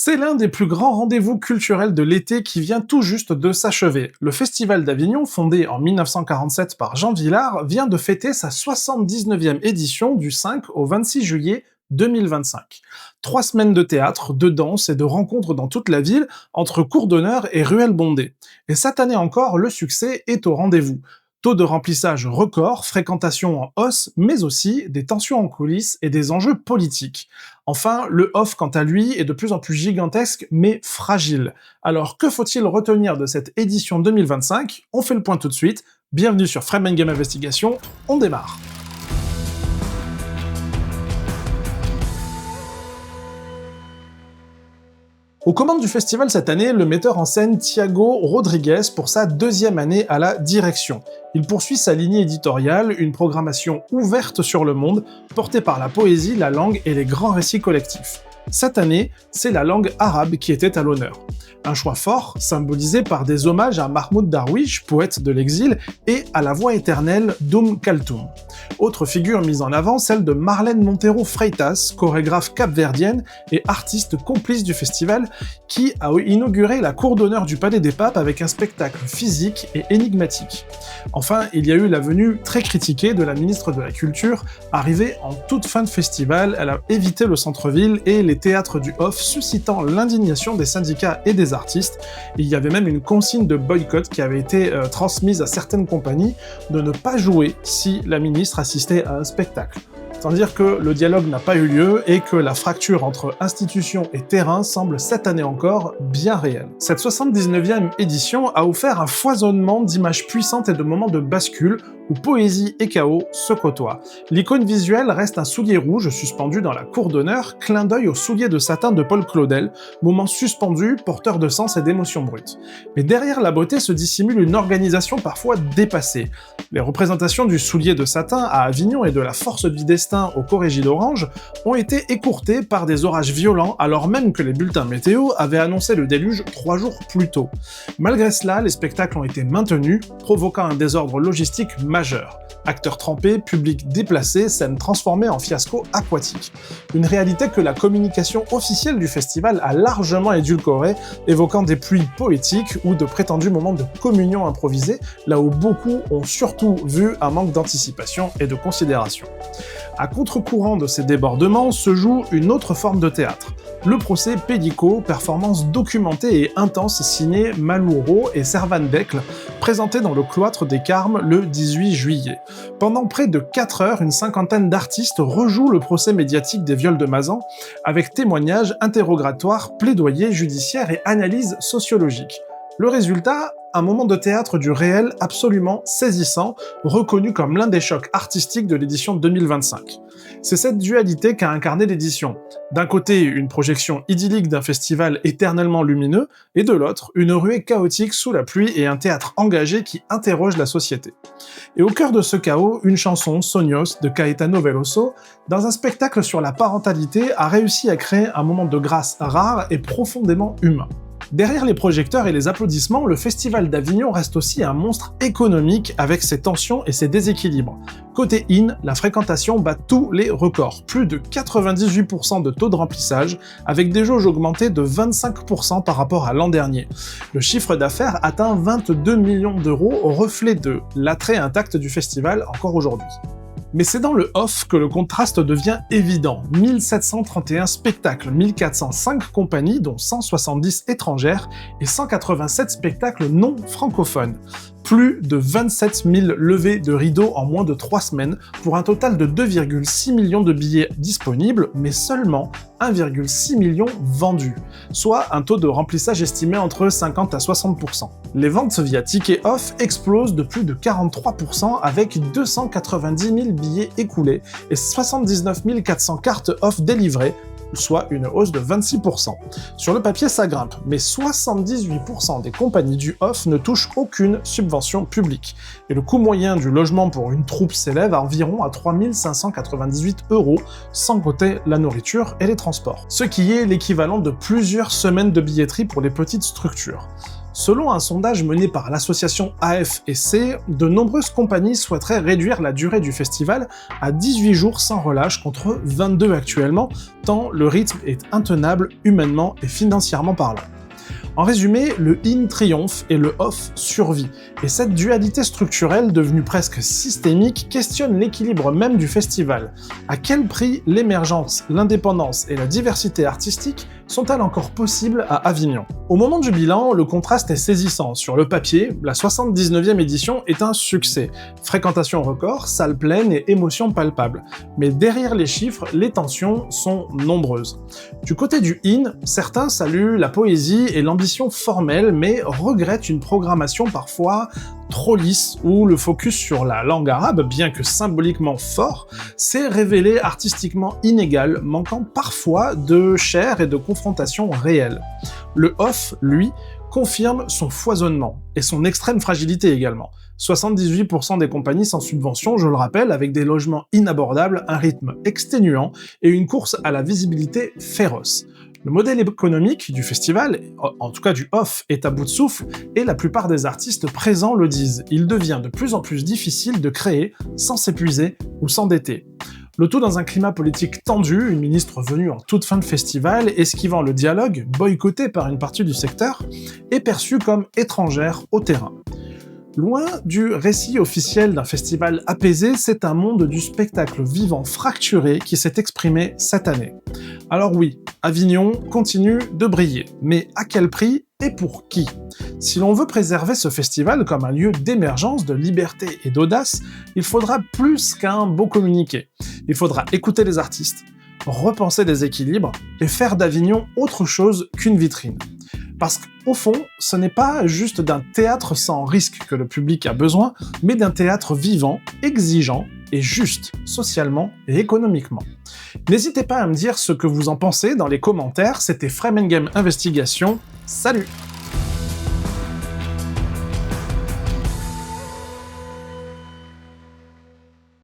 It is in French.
C'est l'un des plus grands rendez-vous culturels de l'été qui vient tout juste de s'achever. Le Festival d'Avignon, fondé en 1947 par Jean Vilar, vient de fêter sa 79e édition du 5 au 26 juillet 2025. 3 semaines de théâtre, de danse et de rencontres dans toute la ville, entre cours d'honneur et ruelles bondées. Et cette année encore, le succès est au rendez-vous. Taux de remplissage record, fréquentation en hausse, mais aussi des tensions en coulisses et des enjeux politiques. Enfin, le off, quant à lui, est de plus en plus gigantesque, mais fragile. Alors, que faut-il retenir de cette édition 2025 ? On fait le point tout de suite. Bienvenue sur Frame & Game Investigation, on démarre. Aux commandes du festival cette année, le metteur en scène Thiago Rodrigues pour sa 2e année à la direction. Il poursuit sa lignée éditoriale, une programmation ouverte sur le monde, portée par la poésie, la langue et les grands récits collectifs. Cette année, c'est la langue arabe qui était à l'honneur. Un choix fort, symbolisé par des hommages à Mahmoud Darwish, poète de l'exil, et à la voix éternelle Kaltoum. Autre figure mise en avant, celle de Marlène Montero Freitas, chorégraphe capverdienne et artiste complice du festival, qui a inauguré la cour d'honneur du Palais des Papes avec un spectacle physique et énigmatique. Enfin, il y a eu la venue très critiquée de la ministre de la Culture, arrivée en toute fin de festival. Elle a évité le centre-ville et les théâtres du off, suscitant l'indignation des syndicats et des artistes. Il y avait même une consigne de boycott qui avait été transmise à certaines compagnies de ne pas jouer si la ministre assistait à un spectacle. Sans dire que le dialogue n'a pas eu lieu et que la fracture entre institutions et terrain semble cette année encore bien réelle. Cette 79e édition a offert un foisonnement d'images puissantes et de moments de bascule où poésie et chaos se côtoient. L'icône visuelle reste un soulier rouge suspendu dans la cour d'honneur, clin d'œil au soulier de satin de Paul Claudel, moment suspendu, porteur de sens et d'émotions brutes. Mais derrière la beauté se dissimule une organisation parfois dépassée. Les représentations du soulier de satin à Avignon et de la force du destin au Corrégie d'Orange ont été écourtées par des orages violents alors même que les bulletins météo avaient annoncé le déluge 3 jours plus tôt. Malgré cela, les spectacles ont été maintenus, provoquant un désordre logistique majeur. Acteurs trempés, public déplacé, scènes transformées en fiasco aquatique. Une réalité que la communication officielle du festival a largement édulcorée, évoquant des pluies poétiques ou de prétendus moments de communion improvisés, là où beaucoup ont surtout vu un manque d'anticipation et de considération. À contre-courant de ces débordements se joue une autre forme de théâtre. Le procès Pédico, performance documentée et intense signée Malouro et Servan Dekle, présentée dans le cloître des Carmes le 18 juillet. Pendant près de 4 heures, une cinquantaine d'artistes rejouent le procès médiatique des viols de Mazan, avec témoignages, interrogatoires, plaidoyers judiciaires et analyses sociologiques. Le résultat, un moment de théâtre du réel absolument saisissant, reconnu comme l'un des chocs artistiques de l'édition 2025. C'est cette dualité qu'a incarné l'édition. D'un côté, une projection idyllique d'un festival éternellement lumineux, et de l'autre, une ruée chaotique sous la pluie et un théâtre engagé qui interroge la société. Et au cœur de ce chaos, une chanson, Sognos, de Caetano Veloso, dans un spectacle sur la parentalité, a réussi à créer un moment de grâce rare et profondément humain. Derrière les projecteurs et les applaudissements, le Festival d'Avignon reste aussi un monstre économique avec ses tensions et ses déséquilibres. Côté in, la fréquentation bat tous les records, plus de 98% de taux de remplissage, avec des jauges augmentées de 25% par rapport à l'an dernier. Le chiffre d'affaires atteint 22 millions d'euros, reflet de l'attrait intact du festival encore aujourd'hui. Mais c'est dans le off que le contraste devient évident. 1731 spectacles, 1405 compagnies, dont 170 étrangères, et 187 spectacles non francophones. Plus de 27 000 levées de rideaux en moins de 3 semaines, pour un total de 2,6 millions de billets disponibles, mais seulement 1,6 million vendus, soit un taux de remplissage estimé entre 50 à 60%. Les ventes via ticket off explosent de plus de 43% avec 290 000 billets écoulés et 79 400 cartes off délivrées, soit une hausse de 26%. Sur le papier, ça grimpe, mais 78% des compagnies du off ne touchent aucune subvention publique. Et le coût moyen du logement pour une troupe s'élève à environ à 3 598 €, sans compter la nourriture et les transports. Ce qui est l'équivalent de plusieurs semaines de billetterie pour les petites structures. Selon un sondage mené par l'association AF&C, de nombreuses compagnies souhaiteraient réduire la durée du festival à 18 jours sans relâche contre 22 actuellement, tant le rythme est intenable humainement et financièrement parlant. En résumé, le in triomphe et le off survit, et cette dualité structurelle devenue presque systémique questionne l'équilibre même du festival. À quel prix l'émergence, l'indépendance et la diversité artistique sont-elles encore possibles à Avignon? Au moment du bilan, le contraste est saisissant. Sur le papier, la 79e édition est un succès. Fréquentation record, salle pleine et émotions palpables. Mais derrière les chiffres, les tensions sont nombreuses. Du côté du in, certains saluent la poésie et l'ambition formelle, mais regrettent une programmation parfois trop lisse, où le focus sur la langue arabe, bien que symboliquement fort, s'est révélé artistiquement inégal, manquant parfois de chair et de confrontation réelle. Le off, lui, confirme son foisonnement, et son extrême fragilité également. 78% des compagnies sans subvention, je le rappelle, avec des logements inabordables, un rythme exténuant et une course à la visibilité féroce. Le modèle économique du festival, en tout cas du off, est à bout de souffle, et la plupart des artistes présents le disent. Il devient de plus en plus difficile de créer sans s'épuiser ou s'endetter. Le tout dans un climat politique tendu, une ministre venue en toute fin de festival, esquivant le dialogue, boycottée par une partie du secteur, est perçue comme étrangère au terrain. Loin du récit officiel d'un festival apaisé, c'est un monde du spectacle vivant fracturé qui s'est exprimé cette année. Alors oui, Avignon continue de briller, mais à quel prix et pour qui? Si l'on veut préserver ce festival comme un lieu d'émergence, de liberté et d'audace, il faudra plus qu'un beau communiqué. Il faudra écouter les artistes, repenser les équilibres et faire d'Avignon autre chose qu'une vitrine. Parce qu'au fond, ce n'est pas juste d'un théâtre sans risque que le public a besoin, mais d'un théâtre vivant, exigeant et juste, socialement et économiquement. N'hésitez pas à me dire ce que vous en pensez dans les commentaires, c'était Frame & Game Investigation, salut!